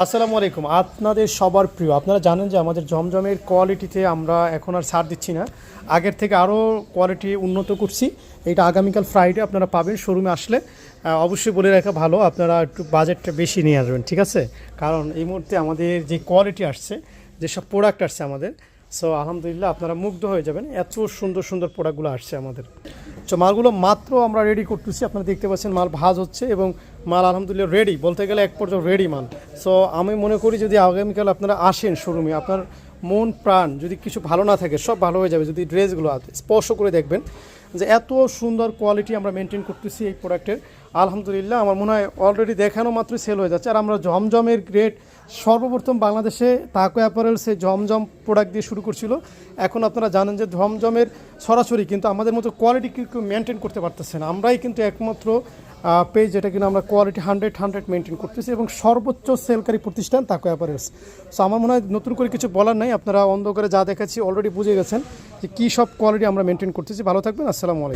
আসসালামু আলাইকুম। আপনাদের সবার প্রিয়, আপনারা জানেন যে আমাদের জমজমের কোয়ালিটিতে আমরা এখন আর ছাড় দিচ্ছি না, আগের থেকে আরও কোয়ালিটি উন্নত করছি। এটা আগামীকাল ফ্রাইডে আপনারা পাবেন শোরুমে আসলে। অবশ্যই বলে রাখা ভালো, আপনারা একটু বাজেটটা বেশি নিয়ে আসবেন, ঠিক আছে? কারণ এই মুহূর্তে আমাদের যে কোয়ালিটি আসছে, যেসব প্রোডাক্ট আসছে আমাদের, সো আলহামদুলিল্লাহ আপনারা মুগ্ধ হয়ে যাবেন, এত সুন্দর সুন্দর প্রোডাক্টগুলো আসছে আমাদের। তো মালগুলো মাত্র আমরা রেডি করতেছি, আপনারা দেখতে পাচ্ছেন মাল ভাজ হচ্ছে এবং মাল আলহামদুলিল্লাহ রেডি, বলতে গেলে এক পর্যায়ে রেডি মাল। সো আমি মনে করি যদি আগামীকাল আপনারা আসেন শোরুমে, আপনার মন প্রাণ যদি কিছু ভালো না থাকে সব ভালো হয়ে যাবে যদি ড্রেসগুলো স্পর্শ করে দেখবেন যে এত সুন্দর কোয়ালিটি আমরা মেনটেন করতেছি এই প্রোডাক্টের। আলহামদুলিল্লাহ আমার মনে হয় অলরেডি দেখানো মাত্রই সেল হয়ে যাচ্ছে। আর আমরা জমজমের গ্রেড সর্বপ্রথম বাংলাদেশে তাকো অ্যাপারেলসে জমজম প্রোডাক্ট দিয়ে শুরু করছিল। এখন আপনারা জানেন যে জমজমের সরাসরি কিন্তু আমাদের মতো কোয়ালিটি কেউ মেনটেন করতে পারতেছে না। আমরাই কিন্তু একমাত্র পেজ যেটা কিনা আমরা কোয়ালিটি 100 মেনটেন করতেছি এবং সর্বোচ্চ সেলকারী প্রতিষ্ঠান তাকো অ্যাপারেলস। সো আমার মনে হয় নতুন করে কিছু বলার নাই, আপনারা অন্ধকারে যা দেখাচ্ছি অলরেডি বুঝে গেছেন যে কী সব কোয়ালিটি আমরা মেনটেন করতেছি। ভালো থাকবেন, আসসালামু আলাইকুম।